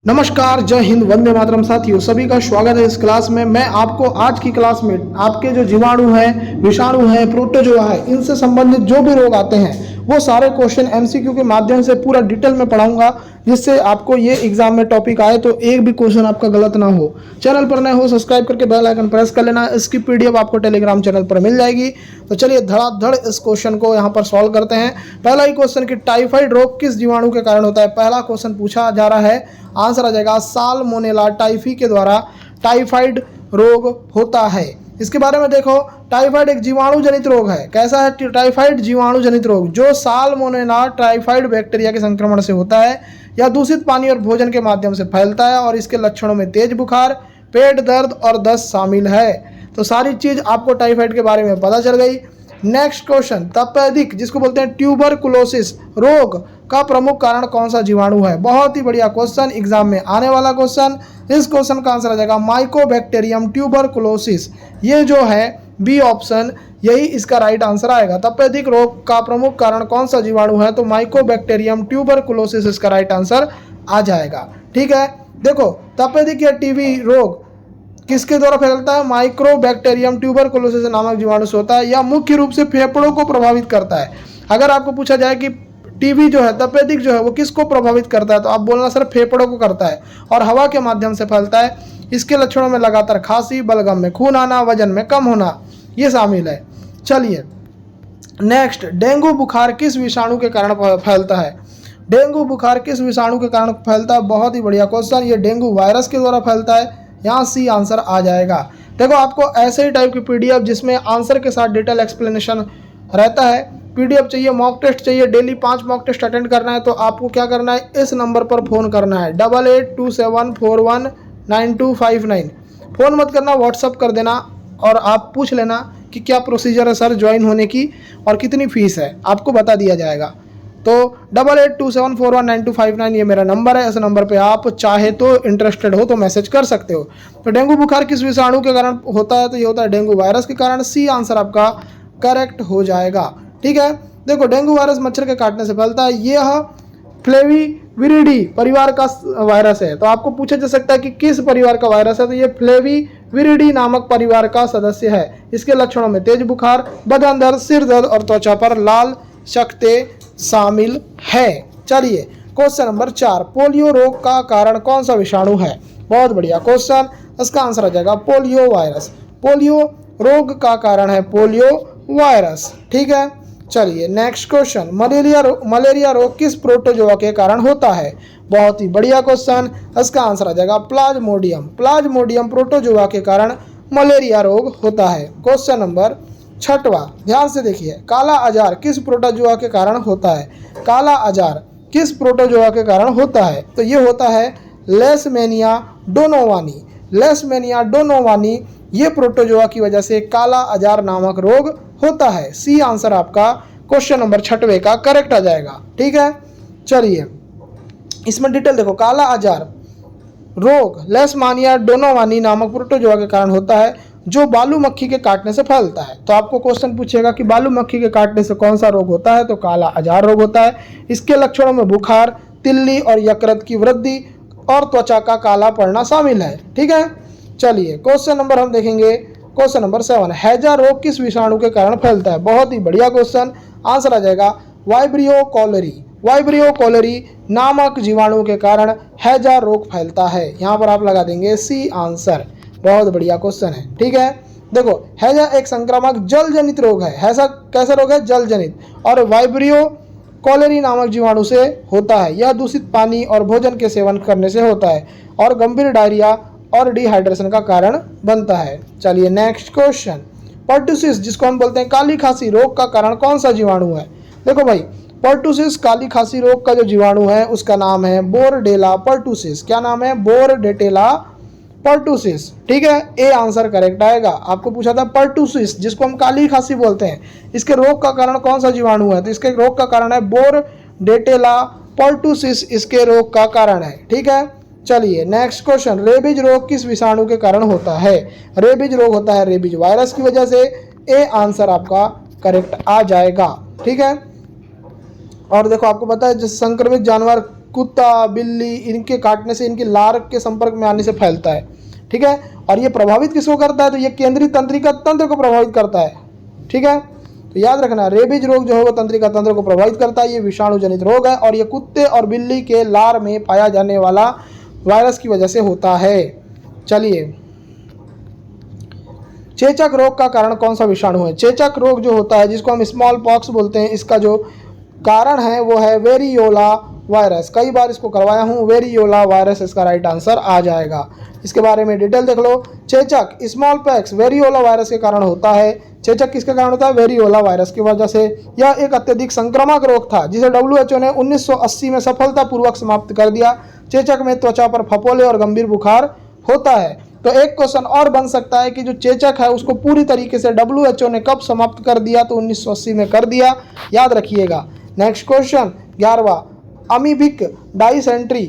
नमस्कार, जय हिंद, वंदे मातरम। साथियों सभी का स्वागत है इस क्लास में। मैं आपको आज की क्लास में आपके जो जीवाणु हैं, विषाणु हैं, प्रोटोजोआ है, इनसे संबंधित जो भी रोग आते हैं वो सारे क्वेश्चन एमसीक्यू के माध्यम से पूरा डिटेल में पढ़ाऊंगा, जिससे आपको ये एग्जाम में टॉपिक आए तो एक भी क्वेश्चन आपका गलत ना हो। चैनल पर नए हो सब्सक्राइब करके बेल आइकन प्रेस कर लेना। इसकी पीडीएफ आपको टेलीग्राम चैनल पर मिल जाएगी। तो चलिए धड़ाधड़ इस क्वेश्चन को यहाँ पर सॉल्व करते हैं। पहला ही क्वेश्चन कि टाइफाइड रोग किस जीवाणु के कारण होता है। पहला क्वेश्चन पूछा जा रहा है, आंसर आ जाएगा साल्मोनेला टाइफी के द्वारा टाइफाइड रोग होता है। इसके बारे में देखो, टाइफाइड एक जीवाणु जनित रोग है। कैसा है टाइफाइड? जीवाणु जनित रोग जो साल्मोनेला टाइफाइड बैक्टीरिया के संक्रमण से होता है या दूषित पानी और भोजन के माध्यम से फैलता है, और इसके लक्षणों में तेज बुखार, पेट दर्द और दस्त शामिल है। तो सारी चीज आपको टाइफाइड के बारे में पता चल गई। नेक्स्ट क्वेश्चन, तपेदिक जिसको बोलते हैं ट्यूबरकुलोसिस रोग का प्रमुख कारण कौन सा जीवाणु है। बहुत ही बढ़िया क्वेश्चन, एग्जाम में आने वाला क्वेश्चन। इस क्वेश्चन का आंसर आ जाएगा माइकोबैक्टीरियम ट्यूबरकुलोसिस। ये जो है बी ऑप्शन, यही इसका राइट आंसर आएगा। तपेदिक रोग का प्रमुख कारण कौन सा जीवाणु है, तो माइकोबैक्टीरियम ट्यूबरकुलोसिस इसका राइट आंसर आ जाएगा। ठीक है, देखो तपेदिक या टीबी रोग किसके द्वारा फैलता है? माइक्रोबैक्टीरियम ट्यूबरकुलोसिस नामक जीवाणु से होता है। यह मुख्य रूप से फेफड़ों को प्रभावित करता है। अगर आपको पूछा जाए कि टीबी जो है, तपेदिक जो है, वो किसको प्रभावित करता है, तो आप बोलना सर फेफड़ों को करता है और हवा के माध्यम से फैलता है। इसके लक्षणों में लगातार खांसी, बलगम में खून आना, वजन में कम होना, ये शामिल है। चलिए नेक्स्ट, डेंगू बुखार किस विषाणु के कारण फैलता है। डेंगू बुखार किस विषाणु के कारण फैलता है? बहुत ही बढ़िया क्वेश्चन, ये डेंगू वायरस के द्वारा फैलता है। यहाँ सी आंसर आ जाएगा। देखो आपको ऐसे ही टाइप की पीडीएफ जिसमें आंसर के साथ डिटेल एक्सप्लेनेशन रहता है, पीडीएफ चाहिए, मॉक टेस्ट चाहिए, डेली 5 मॉक टेस्ट अटेंड करना है, तो आपको क्या करना है, इस नंबर पर फ़ोन करना है 8827419259। फ़ोन मत करना, व्हाट्सअप कर देना और आप पूछ लेना कि क्या प्रोसीजर है सर ज्वाइन होने की और कितनी फ़ीस है, आपको बता दिया जाएगा। तो 8827419259 ये मेरा नंबर है। इस नंबर पे आप चाहे तो इंटरेस्टेड हो तो मैसेज कर सकते हो। तो डेंगू बुखार किस विषाणु के कारण होता है, तो ये होता है डेंगू वायरस के कारण। सी आंसर आपका करेक्ट हो जाएगा। ठीक है, देखो डेंगू वायरस मच्छर के काटने से फैलता है। यह फ्लेविविरिडी परिवार का वायरस है। तो आपको पूछा जा सकता है कि किस परिवार का वायरस है, तो ये फ्लेविविरिडी नामक परिवार का सदस्य है। इसके लक्षणों में तेज बुखार, बदन दर्द, सिर दर्द और त्वचा पर लाल शक्ते शामिल है। चलिए क्वेश्चन नंबर 4, पोलियो रोग का कारण कौन सा विषाणु है। बहुत बढ़िया क्वेश्चन, इसका आंसर आ जाएगा पोलियो वायरस। पोलियो रोग का कारण है पोलियो वायरस। ठीक है, चलिए नेक्स्ट क्वेश्चन, मलेरिया रोग किस प्रोटोजोआ के कारण होता है। बहुत ही बढ़िया क्वेश्चन, इसका आंसर आ जाएगा प्लाज्मोडियम। प्लाज्मोडियम प्रोटोजोआ के कारण मलेरिया रोग होता है। क्वेश्चन नंबर 6वां, ध्यान से देखिए, काला अजार किस प्रोटोजोआ के कारण होता है। काला अजार किस प्रोटोजोआ के कारण होता है, तो ये होता है लेशमेनिया डोनोवानी। लेशमेनिया डोनोवानी ये प्रोटोजोआ की वजह से काला अजार नामक रोग होता है। सी आंसर आपका क्वेश्चन नंबर 6वें का करेक्ट आ जाएगा। ठीक है, चलिए इसमें डिटेल देखो, काला अजार रोग लेशमानिया डोनोवानी नामक प्रोटोजोआ के कारण होता है, जो बालू मक्खी के काटने से फैलता है। तो आपको क्वेश्चन पूछेगा कि बालू मक्खी के काटने से कौन सा रोग होता है, तो काला अजार रोग होता है। इसके लक्षणों में बुखार, तिल्ली और यकृत की वृद्धि और त्वचा का काला पड़ना शामिल है। ठीक है, चलिए क्वेश्चन नंबर हम देखेंगे, क्वेश्चन नंबर 7, हैजा रोग किस विषाणु के कारण फैलता है। बहुत ही बढ़िया क्वेश्चन, आंसर आ जाएगा वाइब्रियो कॉलेरी। वाइब्रियो कॉलेरी नामक जीवाणु के कारण हैजा रोग फैलता है। यहाँ पर आप लगा देंगे सी आंसर। बहुत बढ़िया क्वेश्चन है। ठीक है, देखो हैजा एक संक्रामक जल जनित रोग है। हैजा कैसा रोग है? जल जनित, और वाइब्रियो कॉलेरी नामक जीवाणु से होता है। यह दूषित पानी और भोजन के सेवन करने से होता है और गंभीर डायरिया और डिहाइड्रेशन का कारण बनता है। चलिए नेक्स्ट क्वेश्चन, पर्टुसिस जिसको हम बोलते हैं काली खांसी रोग का कारण कौन सा जीवाणु है। देखो भाई, पर्टुसिस काली खांसी रोग का जो जीवाणु है उसका नाम है बोरडेला पर्टुसिस। क्या नाम है? बोरडेटेला पर्टुसिस। ठीक है, ए आंसर करेक्ट आएगा। आपको पूछा था पर्टुसिस जिसको हम काली खांसी बोलते हैं, इसके रोग का कारण कौन सा जीवाणु है, तो इसके रोग का कारण है बोरडेटेला पर्टुसिस, इसके रोग का कारण है। ठीक है, चलिए नेक्स्ट क्वेश्चन, रेबीज रोग किस विषाणु के कारण होता है। रेबीज रोग होता है रेबीज वायरस की वजह से। ए आंसर आपका करेक्ट आ जाएगा। ठीक है, और देखो आपको पता है जो संक्रमित जानवर कुत्ता, बिल्ली, इनके काटने से, इनकी लार के संपर्क में आने से फैलता है। ठीक है, और ये प्रभावित किसको करता है? तो ये केंद्रीय तंत्रिका तंत्र को प्रभावित करता है। ठीक है, तो याद रखना रेबीज रोग जो है वो तंत्रिका तंत्र को प्रभावित करता है। ये विषाणु जनित रोग है और ये कुत्ते और बिल्ली के लार में पाया जाने वाला वायरस की वजह से होता है। चलिए, चेचक रोग का कारण कौन सा विषाणु है? चेचक रोग जो होता है, जिसको हम स्मॉल पॉक्स बोलते हैं, इसका जो कारण है वो है वेरियोला वायरस। कई बार इसको करवाया हूँ, वेरियोला वायरस इसका राइट आंसर आ जाएगा। इसके बारे में डिटेल देख लो। चेचक स्मॉल पैक्स वेरियोला वायरस के कारण होता है। चेचक किसके कारण होता है? वेरियोला वायरस की वजह से। यह एक अत्यधिक संक्रामक रोग था जिसे WHO ने 1980 में सफलतापूर्वक समाप्त कर दिया। चेचक में त्वचा पर फफोले और गंभीर बुखार होता है। तो एक क्वेश्चन और बन सकता है कि जो चेचक है उसको पूरी तरीके से WHO ने कब समाप्त कर दिया? तो 1980 में कर दिया, याद रखिएगा। नेक्स्ट क्वेश्चन 11वां, अमीबिक डाइसेंट्री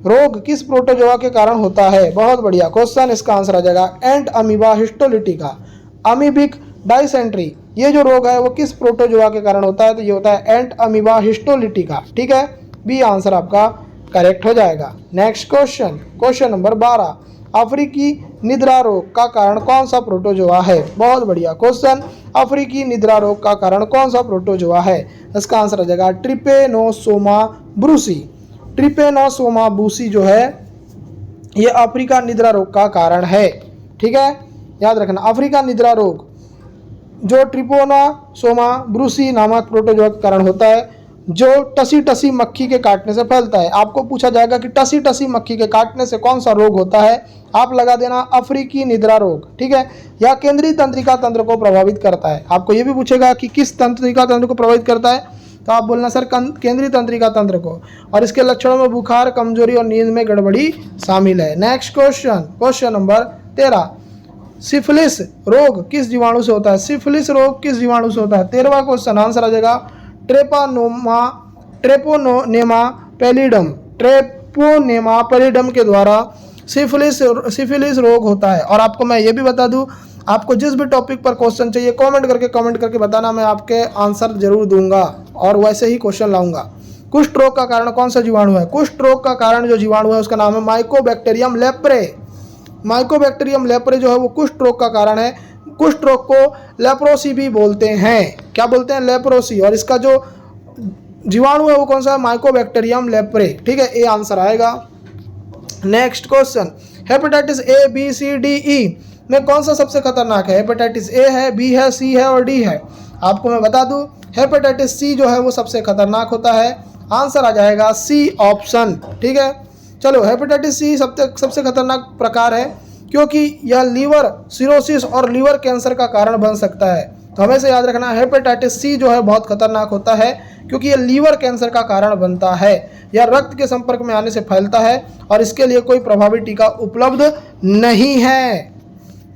रोग किस प्रोटोजोआ के कारण होता है? बहुत बढ़िया क्वेश्चन, इसका आंसर आ जाएगा एंट अमीबा हिस्टोलिटिका। अमीबिक डाइसेंट्री ये जो रोग है वो किस प्रोटोजोआ के कारण होता है? तो ये होता है एंट अमीबा हिस्टोलिटिका। ठीक है, बी आंसर आपका करेक्ट हो जाएगा। नेक्स्ट क्वेश्चन, क्वेश्चन नंबर 12, अफ्रीकी निद्रा रोग का कारण कौन सा प्रोटोजोआ है? बहुत बढ़िया क्वेश्चन, अफ्रीकी निद्रा रोग का कारण कौन सा प्रोटोजोआ है? इसका आंसर आ जाएगा ट्रिपेनोसोमा ब्रूसी। ट्रिपेनोसोमा ब्रूसी जो है ये अफ्रीका निद्रा रोग का कारण है। ठीक है, याद रखना, अफ्रीका निद्रा रोग जो ट्रिपेनोसोमा ब्रूसी नामक प्रोटोजोआ के कारण होता है, जो टसी टसी मक्खी के काटने से फैलता है। आपको पूछा जाएगा कि टसी टसी मक्खी के काटने से कौन सा रोग होता है? आप लगा देना अफ्रीकी निद्रा रोग। ठीक है, या केंद्रीय तंत्रिका तंत्र को प्रभावित करता है। आपको ये भी पूछेगा कि किस तंत्रिका तंत्र को प्रभावित करता है, तो आप बोलना सर केंद्रीय तंत्रिका तंत्र को। और इसके लक्षणों में बुखार, कमजोरी और नींद में गड़बड़ी शामिल है। Next question, question number 13, syphilis रोग किस जीवाणु से होता है? सिफिलिस रोग किस जीवाणु से होता है? 13वां क्वेश्चन, आंसर आ जाएगा ट्रेपोनेमा पैलिडम के द्वारा सिफिलिस रोग होता है। और आपको मैं ये भी बता दूं, आपको जिस भी टॉपिक पर क्वेश्चन चाहिए कमेंट करके बताना, मैं आपके आंसर जरूर दूंगा और वैसे ही क्वेश्चन लाऊंगा। कुष्ठ रोग का कारण कौन सा जीवाणु है? कुष्ठ रोग का कारण जो जीवाणु है उसका नाम है माइकोबैक्टीरियम लेप्रे। माइकोबैक्टीरियम लेप्रे जो है वो कुष्ठ रोग का कारण है। कुष्ठ रोग को लेप्रोसी भी बोलते हैं। क्या बोलते हैं? लेप्रोसी। और इसका जो जीवाणु है वो कौन सा है? Mycobacterium leprae. ठीक है, ए आंसर आएगा। Next question, hepatitis A B C D E में कौन सा सबसे खतरनाक है? हेपेटाइटिस ए है, बी है, सी है और डी है। आपको मैं बता दूं, हेपेटाइटिस सी जो है वो सबसे खतरनाक होता है। आंसर आ जाएगा सी ऑप्शन। ठीक है, चलो, हेपेटाइटिस सी सबसे खतरनाक प्रकार है क्योंकि यह लीवर सिरोसिस और लीवर कैंसर का कारण बन सकता है। तो हमेशा याद रखना, हेपेटाइटिस सी जो है बहुत खतरनाक होता है क्योंकि यह लीवर कैंसर का कारण बनता है। यह रक्त के संपर्क में आने से फैलता है और इसके लिए कोई प्रभावी टीका उपलब्ध नहीं है।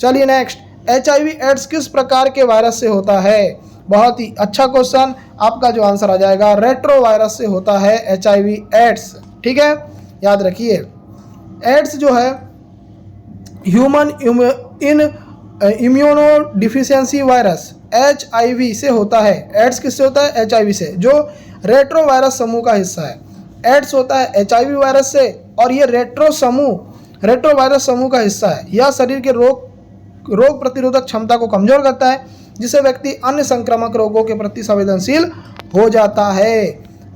चलिए नेक्स्ट, HIV एड्स किस प्रकार के वायरस से होता है? बहुत ही अच्छा क्वेश्चन, आपका जो आंसर आ जाएगा रेट्रो वायरस से होता है HIV एड्स। ठीक है, याद रखिए, एड्स जो है human immuno deficiency virus HIV से होता है। एड्स किससे होता है? HIV से, जो रेट्रो वायरस समूह का हिस्सा है। एड्स होता है HIV वायरस से और ये रेट्रो वायरस समूह का हिस्सा है। यह शरीर के रोग प्रतिरोधक क्षमता को कमजोर करता है, जिससे व्यक्ति अन्य संक्रामक रोगों के प्रति संवेदनशील हो जाता है।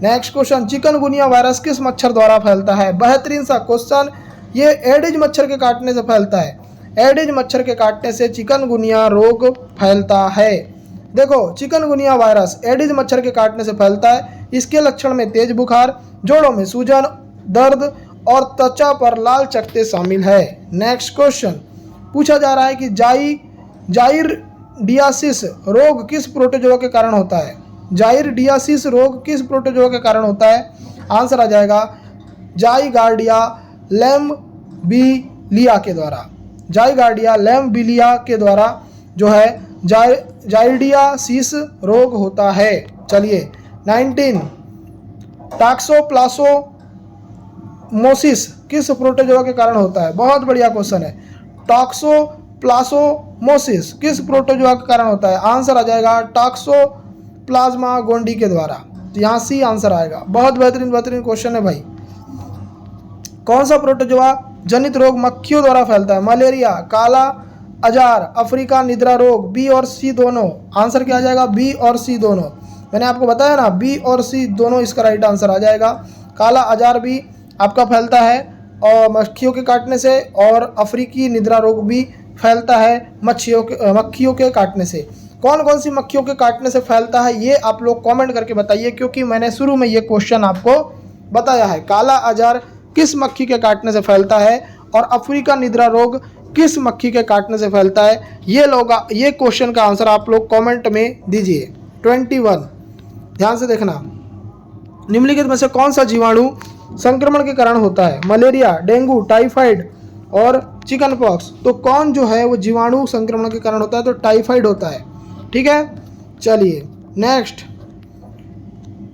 नेक्स्ट क्वेश्चन, चिकनगुनिया वायरस किस मच्छर द्वारा फैलता है? बेहतरीन सा क्वेश्चन, ये एडिज मच्छर के काटने से फैलता है। एडिज मच्छर के काटने से चिकनगुनिया रोग फैलता है। देखो, चिकनगुनिया वायरस एडिज मच्छर के काटने से फैलता है। इसके लक्षण में तेज बुखार, जोड़ों में सूजन, दर्द और त्वचा पर लाल चकत्ते शामिल है। नेक्स्ट क्वेश्चन, पूछा जा रहा है कि जाइरडियासिस रोग किस प्रोटोजोआ के कारण होता है? जाइरडियासिस रोग किस प्रोटोजोआ के कारण होता है? आंसर आ जाएगा जाइगार्डिया लैम्बिलिया के द्वारा। जाइगार्डिया लैम्बिलिया के द्वारा जो है जाइरडियासिस रोग होता है। चलिए 19, टॉक्सोप्लाज्मोसिस किस प्रोटोजोआ के कारण होता है? बहुत बढ़िया क्वेश्चन है। टॉक्सोप्लाज्मोसिस किस प्रोटोजोआ के कारण होता है? आंसर आ जाएगा टॉक्सोप्लाज्मा गोंडी के द्वारा। तो यहाँ सी आंसर आएगा। बहुत बेहतरीन क्वेश्चन है भाई। कौन सा प्रोटोजोआ जनित रोग मक्खियों द्वारा फैलता है? मलेरिया, काला अजार, अफ्रीका निद्रा रोग, बी और सी दोनों। आंसर क्या आ जाएगा? बी और सी दोनों। मैंने आपको बताया ना, बी और सी दोनों इसका राइट आंसर आ जाएगा। काला अजार भी आपका फैलता है और मक्खियों के काटने से, और अफ्रीकी निद्रा रोग भी फैलता है मक्खियों के काटने से। कौन कौन सी मक्खियों के काटने से फैलता है ये आप लोग कमेंट करके बताइए, क्योंकि मैंने शुरू में ये क्वेश्चन आपको बताया है। काला अजार किस मक्खी के काटने से फैलता है और अफ्रीका निद्रा रोग किस मक्खी के काटने से फैलता है? ये क्वेश्चन का आंसर आप लोग कमेंट में दीजिए। 21 ध्यान से देखना, निम्नलिखित में से कौन सा जीवाणु संक्रमण के कारण होता है? मलेरिया, डेंगू, टाइफाइड और चिकन पॉक्स। तो कौन जो है वो जीवाणु संक्रमण के कारण होता है? तो टाइफाइड होता है। ठीक है, चलिए नेक्स्ट,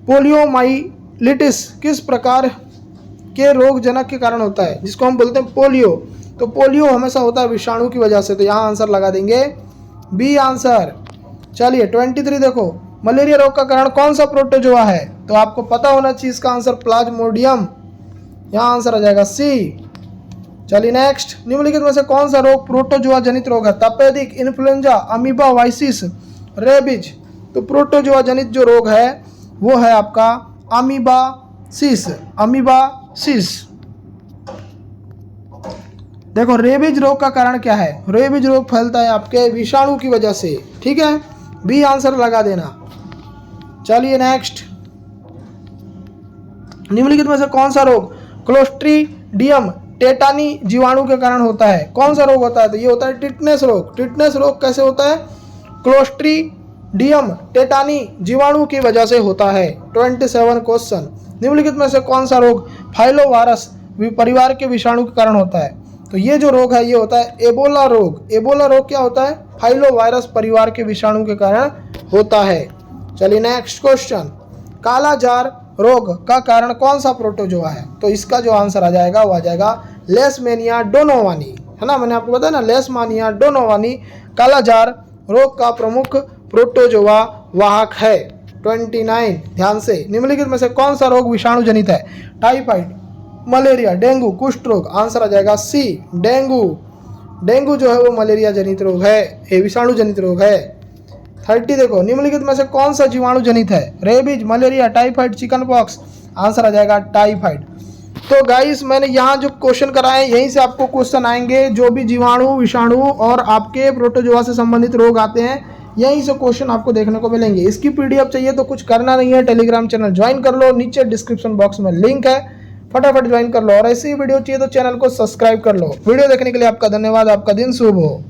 पोलियोमाइलिटिस किस प्रकार के रोग जनक के कारण होता है, जिसको हम बोलते हैं पोलियो? तो पोलियो हमेशा होता है विषाणु की वजह से, तो यहाँ आंसर लगा देंगे बी आंसर। चलिए 23 देखो, मलेरिया रोग का कारण कौन सा प्रोटोजोआ है? तो आपको पता होना चाहिए इसका आंसर प्लाज्मोडियम, यहाँ आंसर आ जाएगा सी। चलिए नेक्स्ट, निम्नलिखित में से कौन सा रोग प्रोटोजोआ जनित रोग है? तपेदिक, इन्फ्लुएंजा, अमीबा वाइसिस, रेबिज। तो प्रोटोजोआ जनित जो रोग है वो है आपका अमीबासिस। देखो रेबिज रोग का कारण क्या है? रेबिज रोग फैलता है आपके विषाणु की वजह से। ठीक है, बी आंसर लगा देना। चलिए नेक्स्ट, निम्नलिखित में से कौन सा रोग क्लोस्ट्रीडियम टेटानी जीवाणु के कारण होता है? कौन सा रोग होता है? तो ये होता है टिटनेस रोग। टिटनेस रोग कैसे होता है? क्लोस्ट्रीडियम टेटानी जीवाणु की वजह से होता है। 27 क्वेश्चन, निम्नलिखित में से कौन सा रोग फाइलोवायरस परिवार के विषाणु के कारण होता है? तो ये जो रोग है ये होता है एबोला रोग। एबोला रोग क्या होता है? फाइलोवायरस परिवार के विषाणु के कारण होता है। चलिए नेक्स्ट क्वेश्चन, काला जार रोग का कारण कौन सा प्रोटोजोआ है? तो इसका जो आंसर आ जाएगा वो आ जाएगा लेशमैनिया डोनोवानी, है ना, मैंने आपको बताया ना, लेशमानिया डोनोवानी काला जार रोग का प्रमुख प्रोटोजोआ वाहक है। 29 ध्यान से, निम्नलिखित में से कौन सा रोग विषाणु जनित है? टाइफाइड, मलेरिया, डेंगू, कुष्ठ रोग। आंसर आ जाएगा सी डेंगू। डेंगू जो है वो मलेरिया जनित रोग है, ये विषाणु जनित रोग है। 30 देखो, निम्नलिखित में से कौन सा जीवाणु जनित है? Rabies, malaria, typhoid, chicken pox. Answer आ जाएगा टाइफाइड। तो गाइस मैंने यहाँ जो क्वेश्चन कराए यहीं से आपको क्वेश्चन आएंगे, जो भी जीवाणु, विषाणु और आपके प्रोटोजोआ से संबंधित रोग आते हैं यहीं से क्वेश्चन आपको देखने को मिलेंगे। इसकी पीडीएफ चाहिए तो कुछ करना नहीं है, टेलीग्राम चैनल ज्वाइन कर लो, नीचे डिस्क्रिप्शन बॉक्स में लिंक है, फटाफट ज्वाइन कर लो। और ऐसी वीडियो चाहिए तो चैनल को सब्सक्राइब कर लो। वीडियो देखने के लिए आपका धन्यवाद, आपका दिन शुभ हो।